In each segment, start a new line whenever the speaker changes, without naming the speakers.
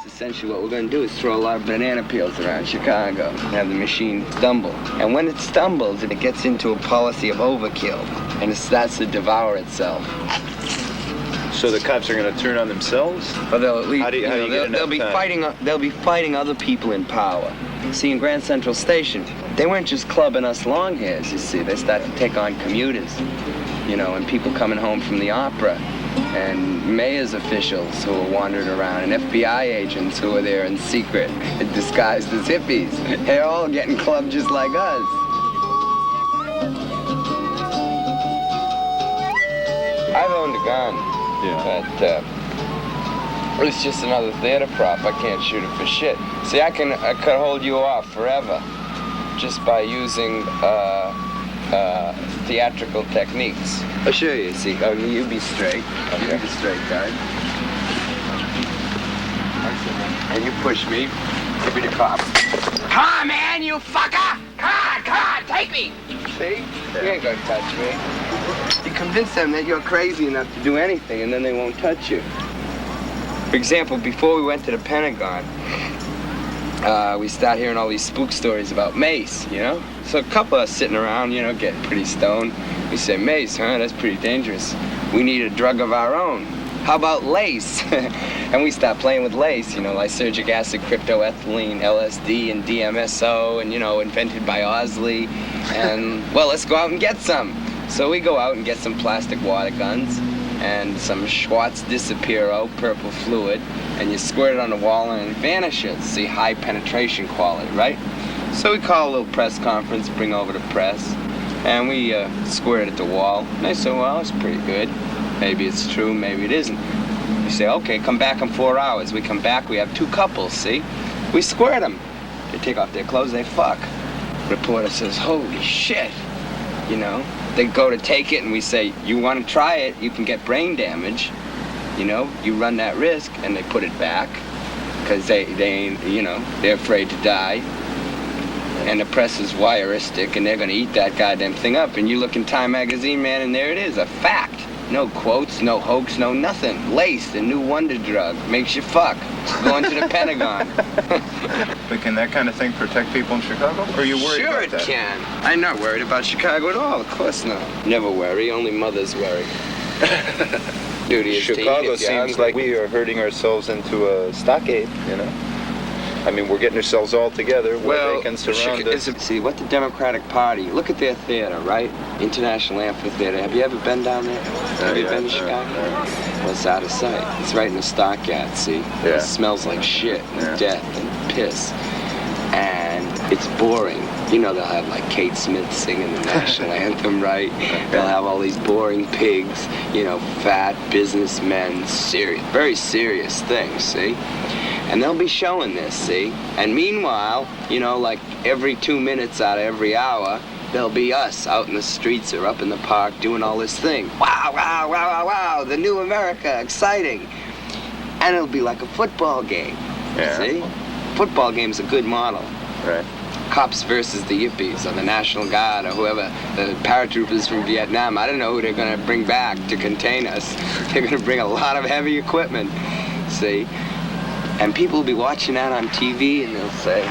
That's essentially what we're going to do, is throw a lot of banana peels around Chicago and have the machine stumble. And when it stumbles, it gets into a policy of overkill, and it starts to devour itself.
So the cops are going to turn on themselves?
Or they'll at least,
How do you get
they'll be
enough
fighting. They'll be fighting other people in power. See, in Grand Central Station, they weren't just clubbing us long hairs. You see, they started to take on commuters, you know, and people coming home from the opera, and mayor's officials who were wandering around, and FBI agents who were there in secret, disguised as hippies. They're all getting clubbed just like us. I've owned a gun.
Yeah.
But it's just another theater prop. I can't shoot it for shit. See, I could hold you off forever just by using theatrical techniques. I'll show you. See, oh, you be straight. Okay. You be straight, guy. And you push me. Give me the cop. Come on, man, you fucker! Come on, take me! See? You ain't gonna touch me. You convince them that you're crazy enough to do anything, and then they won't touch you. For example, before we went to the Pentagon, we start hearing all these spook stories about mace, you know? So a couple of us sitting around, you know, getting pretty stoned. We say, mace, huh? That's pretty dangerous. We need a drug of our own. How about lace? And we start playing with lace, you know, lysergic acid, cryptoethylene, LSD, and DMSO, and, you know, invented by Osley. And, well, let's go out and get some. So we go out and get some plastic water guns and some Schwartz Disapiro, purple fluid, and you squirt it on the wall and it vanishes. See, high penetration quality, right? So we call a little press conference, bring over the press, and we squirt it at the wall. And they say, well, it's pretty good. Maybe it's true, maybe it isn't. We say, okay, come back in 4 hours. We come back, we have two couples, see? We squirt them. They take off their clothes, they fuck. Reporter says, holy shit, you know? They go to take it and we say, you want to try it, you can get brain damage. You know, you run that risk, and they put it back because they ain't, you know, they're afraid to die. And the press is voyeuristic, and they're going to eat that goddamn thing up. And you look in Time magazine, man, and there it is, a fact. No quotes, no hoax, no nothing. Lace, the new wonder drug, makes you fuck. Going to the Pentagon.
But can that kind of thing protect people in Chicago? Or are you worried about that?
Sure it can. I'm not worried about Chicago at all. Of course not. Never worry. Only mothers worry. Duty is
Chicago seems like we are hurting ourselves into a stockade, you know? I mean, we're getting ourselves all together where they can surround us.
See, what the Democratic Party, look at their theater, right? International Amphitheater. Have you ever been down there? Have you been to Chicago? Well, it's out of sight. It's right in the stockyard, see?
Yeah.
It smells like shit and death and piss. And it's boring. You know, they'll have like Kate Smith singing the national anthem, right? They'll have all these boring pigs, you know, fat businessmen, serious, very serious things, see? And they'll be showing this, see? And meanwhile, you know, like every 2 minutes out of every hour, there'll be us out in the streets or up in the park doing all this thing. Wow, wow, wow, wow, wow, the new America, exciting. And it'll be like a football game, see? Football game's a good model.
Right.
Cops versus the Yippies or the National Guard or whoever, the paratroopers from Vietnam. I don't know who they're going to bring back to contain us. They're going to bring a lot of heavy equipment, see? And people will be watching that on TV and they'll say,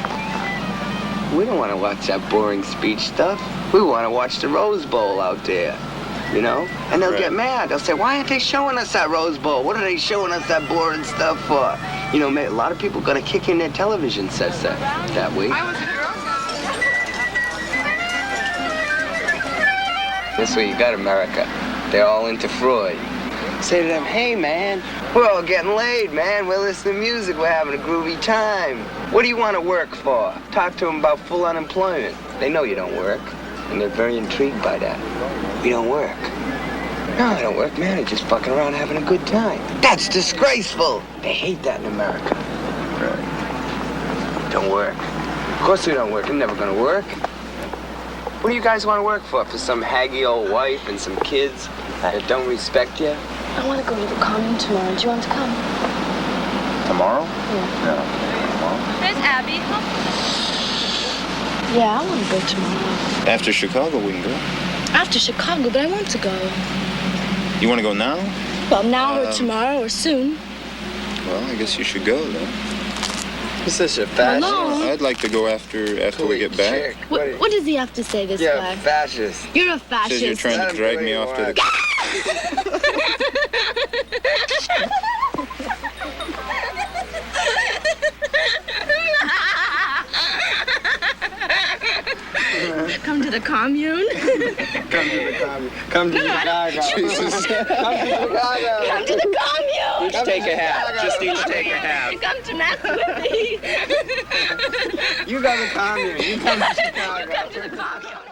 we don't want to watch that boring speech stuff. We want to watch the Rose Bowl out there, you know? And they'll get mad. They'll say, why aren't they showing us that Rose Bowl? What are they showing us that boring stuff for? You know, a lot of people are going to kick in their television sets that week. That's what you got, America. They're all into Freud. Say to them, hey, man, we're all getting laid, man. We're listening to music. We're having a groovy time. What do you want to work for? Talk to them about full unemployment. They know you don't work, and they're very intrigued by that. We don't work. No, I don't work, man. I'm just fucking around having a good time. That's disgraceful. They hate that in America. Right. Don't work. Of course we don't work. We're never going to work. What do you guys want to work for? For some haggy old wife and some kids that don't respect you?
I want to go to the commune tomorrow. Do you want to come?
Tomorrow?
Yeah.
Tomorrow.
There's Abby.
Yeah, I want to go tomorrow.
After Chicago, we can go.
After Chicago, but I want to go.
You want to go now?
Well, now or tomorrow or soon.
Well, I guess you should go, then.
You're such a fascist.
Hello?
I'd like to go after we get back.
Chick.
What does he have to say, this
You're
guy?
a fascist.
You're a
Says you're
fascist.
trying to drag me off to the...
Come to the commune.
Come to the commune. Come to Chicago.
Jesus.
Come to Chicago.
Come to the commune.
Each take a half.
Just each take a half.
Come to mess with me.
You go to the commune. You come to Chicago.
Come to the commune.